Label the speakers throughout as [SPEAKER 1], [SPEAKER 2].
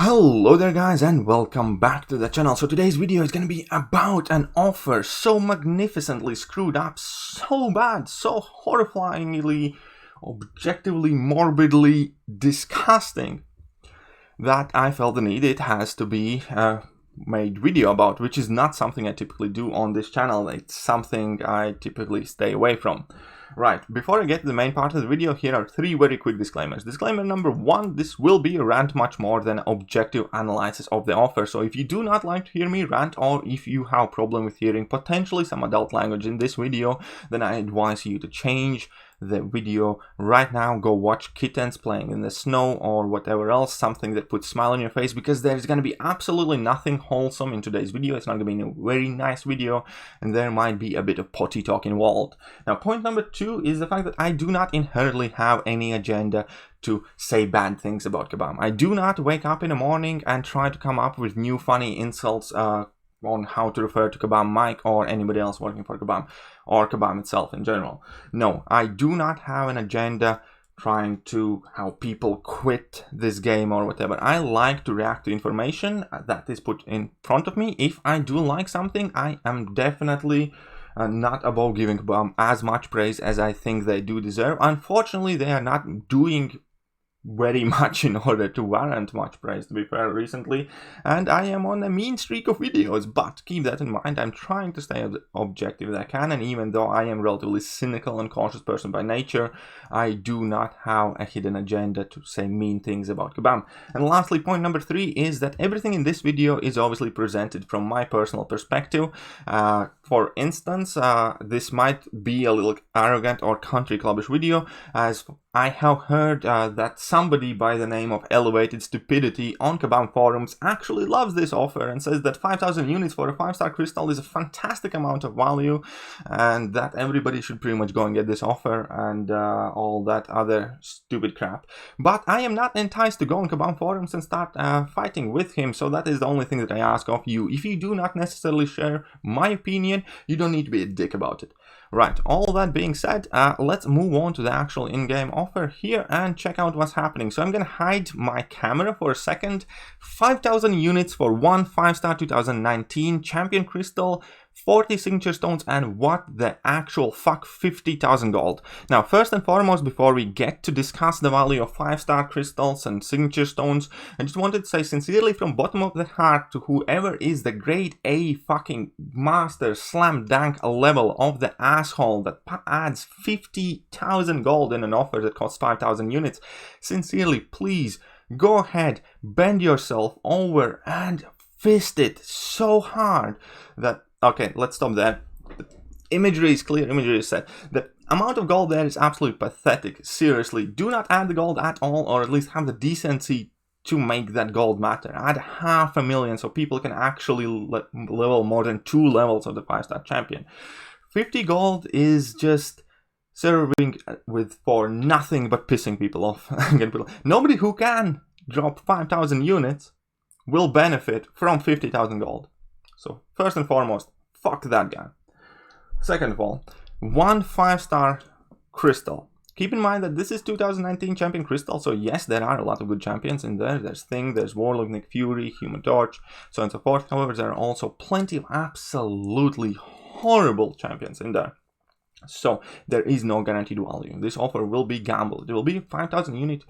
[SPEAKER 1] Hello there guys and welcome back to the channel. So today's video is going to be about an offer so magnificently screwed up, so bad, so horrifyingly, objectively, morbidly disgusting that I felt the need it has to be made video about, which is not something I typically do on this channel. It's something I typically stay away from. Right, before I get to the main part of the video, here are three very quick disclaimers. Disclaimer number one, this will be a rant much more than objective analysis of the offer. So if you do not like to hear me rant, or if you have a problem with hearing potentially some adult language in this video, then I advise you to change the video right now. Go watch kittens playing in the snow or whatever else, something that puts a smile on your face, because there's going to be absolutely nothing wholesome in today's video. It's not going to be a very nice video, and there might be a bit of potty talk involved. Now, point number two is the fact that I do not inherently have any agenda to say bad things about Kabam. I do not wake up in the morning and try to come up with new funny insults on how to refer to Kabam Mike or anybody else working for Kabam or Kabam itself in general. No, I do not have an agenda trying to help people quit this game or whatever. I like to react to information that is put in front of me. If I do like something, I am definitely not above giving Kabam as much praise as I think they do deserve. Unfortunately, they are not doing very much in order to warrant much praise, to be fair, recently, and I am on a mean streak of videos, but keep that in mind. I'm trying to stay as objective as I can, and even though I am a relatively cynical and cautious person by nature, I do not have a hidden agenda to say mean things about Kabam. And lastly, point number three is that everything in this video is obviously presented from my personal perspective. For instance, this might be a little arrogant or country clubbish video, as I have heard that somebody by the name of Elevated Stupidity on Kabam forums actually loves this offer and says that 5,000 units for a 5-star crystal is a fantastic amount of value, and that everybody should pretty much go and get this offer and all that other stupid crap. But I am not enticed to go on Kabam forums and start fighting with him, so that is the only thing that I ask of you. If you do not necessarily share my opinion, you don't need to be a dick about it. Right, all that being said, let's move on to the actual in-game offer here and check out what's happening. So I'm going to hide my camera for a second. 5,000 units for one 5-star 2019 champion crystal, 40 signature stones, and what the actual fuck, 50,000 gold. Now, first and foremost, before we get to discuss the value of 5-star crystals and signature stones, I just wanted to say sincerely from bottom of the heart to whoever is the grade A fucking master slam dunk level of the asshole that adds 50,000 gold in an offer that costs 5,000 units. Sincerely, please go ahead, bend yourself over and fist it so hard that... Okay, let's stop there. The imagery is clear, imagery is set. The amount of gold there is absolutely pathetic. Seriously, do not add the gold at all, or at least have the decency to make that gold matter. Add 500,000 so people can actually level more than 2 levels of the 5-star champion. 50 gold is just serving for nothing but pissing people off. Nobody who can drop 5,000 units will benefit from 50,000 gold. So first and foremost, fuck that guy. Second of all, one 5-star crystal. Keep in mind that this is 2019 champion crystal, so yes, there are a lot of good champions in there. There's Thing, there's Warlock, Nick Fury, Human Torch, so on and so forth. However, there are also plenty of absolutely horrible champions in there. So there is no guaranteed value. This offer will be gambled. It will be 5,000 unit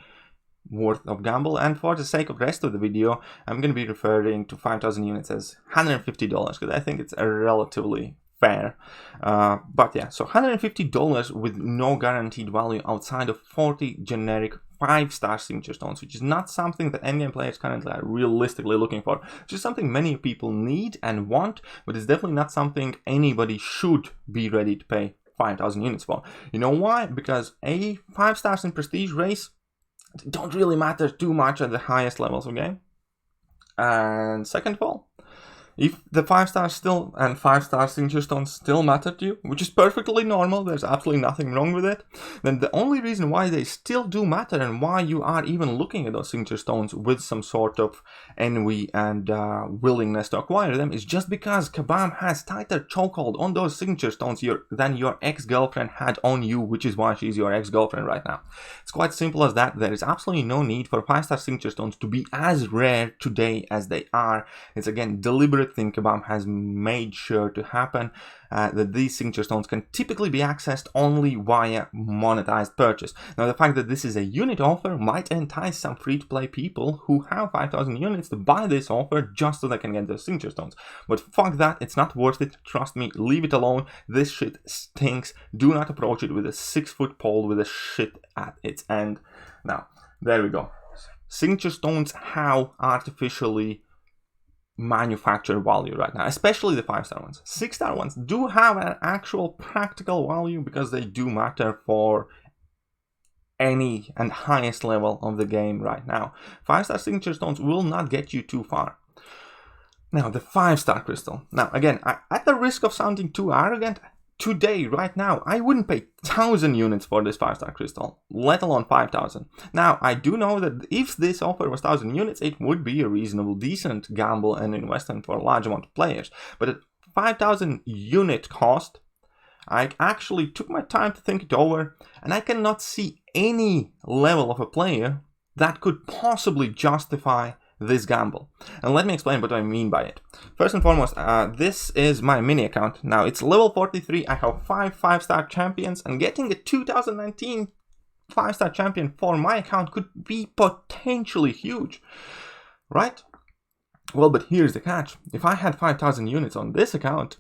[SPEAKER 1] worth of gamble, and for the sake of the rest of the video, I'm going to be referring to 5,000 units as $150 because I think it's relatively fair. But yeah, so $150 with no guaranteed value outside of 40 generic 5-star signature stones, which is not something that endgame players currently are realistically looking for. It's just something many people need and want, but it's definitely not something anybody should be ready to pay 5,000 units for. You know why? Because 5 stars in prestige race don't really matter too much at the highest levels of game. And second of all, If the 5-star still and 5-star signature stones still matter to you, which is perfectly normal, there's absolutely nothing wrong with it, then the only reason why they still do matter and why you are even looking at those signature stones with some sort of envy and willingness to acquire them is just because Kabam has tighter chokehold on those signature stones than your ex-girlfriend had on you, which is why she's your ex-girlfriend right now. It's quite simple as that. There is absolutely no need for 5-star signature stones to be as rare today as they are. It's again deliberate thing Kabam has made sure to happen, that these signature stones can typically be accessed only via monetized purchase. Now the fact that this is a unit offer might entice some free-to-play people who have 5,000 units to buy this offer just so they can get those signature stones. But fuck that, it's not worth it, trust me, leave it alone. This shit stinks. Do not approach it with a 6-foot pole with a shit at its end. Now, there we go. Signature stones have artificially manufactured value right now, especially the 5-star ones. 6-star ones do have an actual practical value because they do matter for any and highest level of the game right now. 5-star signature stones will not get you too far. Now, the 5-star crystal. Now, again, at the risk of sounding too arrogant, today, right now, I wouldn't pay 1,000 units for this 5-star crystal, let alone 5,000. Now, I do know that if this offer was 1,000 units, it would be a reasonable, decent gamble and investment for a large amount of players. But at 5,000 unit cost, I actually took my time to think it over, and I cannot see any level of a player that could possibly justify this gamble. And let me explain what I mean by it. First and foremost, this is my mini account. Now it's level 43, I have 5-star champions, and getting a 2019 5-star champion for my account could be potentially huge, right? Well, but here's the catch. If I had 5,000 units on this account,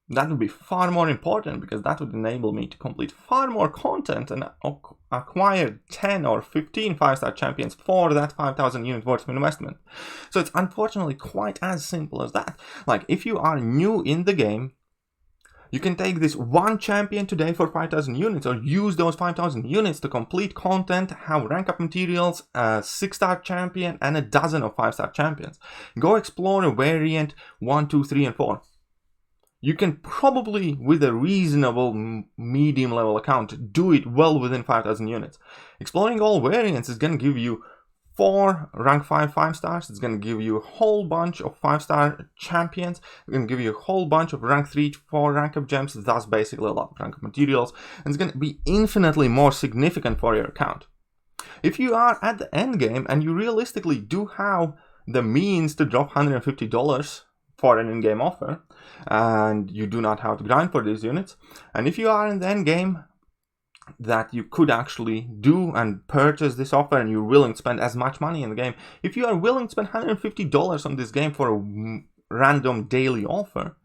[SPEAKER 1] that would be far more important because that would enable me to complete far more content and acquire 10 or 15 5-star champions for that 5,000 unit worth of investment. So it's unfortunately quite as simple as that. Like, if you are new in the game, you can take this one champion today for 5,000 units or use those 5,000 units to complete content, have rank up materials, a 6-star champion and a dozen of 5-star champions. Go explore a variant 1, 2, 3 and 4. You can probably, with a reasonable medium level account, do it well within 5,000 units. Exploring all variants is going to give you 4 rank 5 stars. It's going to give you a whole bunch of 5-star champions. It's going to give you a whole bunch of rank 3 to 4 rank up gems. That's basically a lot of rank up materials. And it's going to be infinitely more significant for your account. If you are at the end game and you realistically do have the means to drop $150 for an in-game offer, and you do not have to grind for these units, and if you are in the end game that you could actually do and purchase this offer and you're willing to spend as much money in the game, if you are willing to spend $150 on this game for a random daily offer,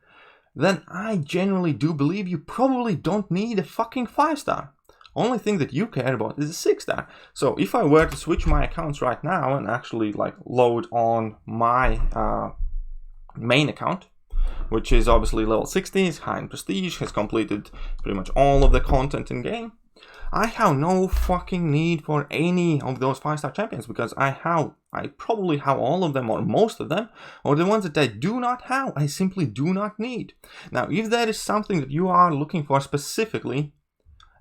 [SPEAKER 1] then I genuinely do believe you probably don't need a fucking 5-star. Only thing that you care about is a 6-star. So if I were to switch my accounts right now and actually like load on my main account, which is obviously level 60, is high in prestige, has completed pretty much all of the content in game, I have no fucking need for any of those 5-star champions because I probably have all of them or most of them, or the ones that I do not have, I simply do not need. Now, if there is something that you are looking for specifically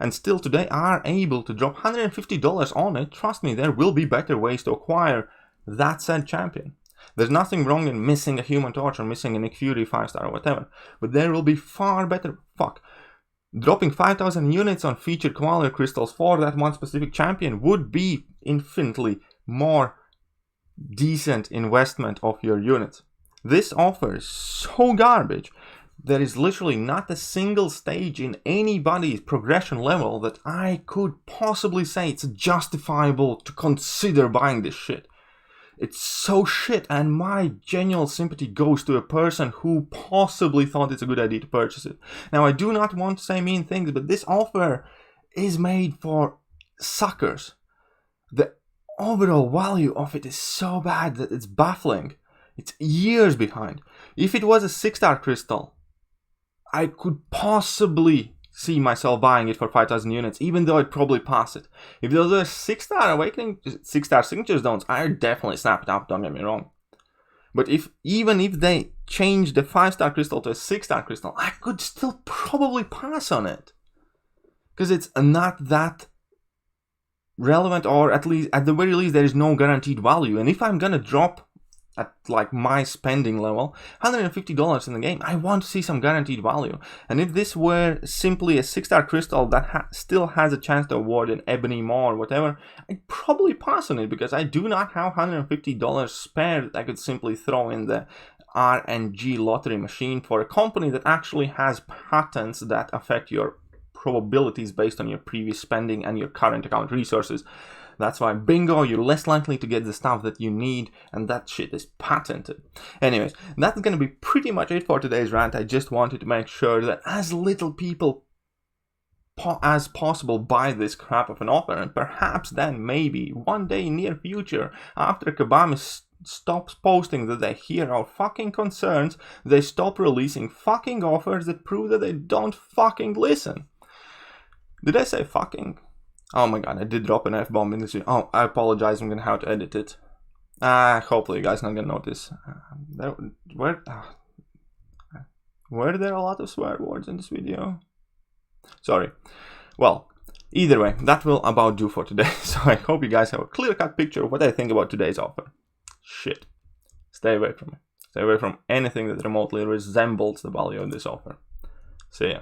[SPEAKER 1] and still today are able to drop $150 on it, trust me, there will be better ways to acquire that said champion. There's nothing wrong in missing a Human Torch or missing a Nick Fury 5-star or whatever, but there will be far better. Dropping 5,000 units on featured quality crystals for that one specific champion would be infinitely more decent investment of your units. This offer is so garbage. There is literally not a single stage in anybody's progression level that I could possibly say it's justifiable to consider buying this shit. It's so shit, and my genuine sympathy goes to a person who possibly thought it's a good idea to purchase it. Now, I do not want to say mean things, but this offer is made for suckers. The overall value of it is so bad that it's baffling. It's years behind. If it was a 6-star crystal, I could possibly see myself buying it for 5,000 units, even though I'd probably pass it. If those are 6-star awakening, 6-star signature stones, I'd definitely snap it up, don't get me wrong. But even if they change the 5-star crystal to a 6-star crystal, I could still probably pass on it. Because it's not that relevant, or at the very least there is no guaranteed value. And if I'm gonna drop at like my spending level $150 in the game, I want to see some guaranteed value. And if this were simply a 6-star crystal that still has a chance to award an ebony maw or whatever, I'd probably pass on it, because I do not have $150 spare that I could simply throw in the RNG lottery machine for a company that actually has patents that affect your probabilities based on your previous spending and your current account resources. That's why, bingo, you're less likely to get the stuff that you need, and that shit is patented. Anyways, that's gonna be pretty much it for today's rant. I just wanted to make sure that as little people as possible buy this crap of an offer, and perhaps then maybe one day in near future, after Kabami stops posting that they hear our fucking concerns, they stop releasing fucking offers that prove that they don't fucking listen. Did I say fucking? Oh my god, I did drop an F-bomb in this video. Oh, I apologize, I'm gonna have to edit it. Hopefully you guys not gonna notice. Were there a lot of swear words in this video? Sorry. Well, either way, that will about do for today. So I hope you guys have a clear-cut picture of what I think about today's offer. Shit. Stay away from it. Stay away from anything that remotely resembles the value of this offer. See ya.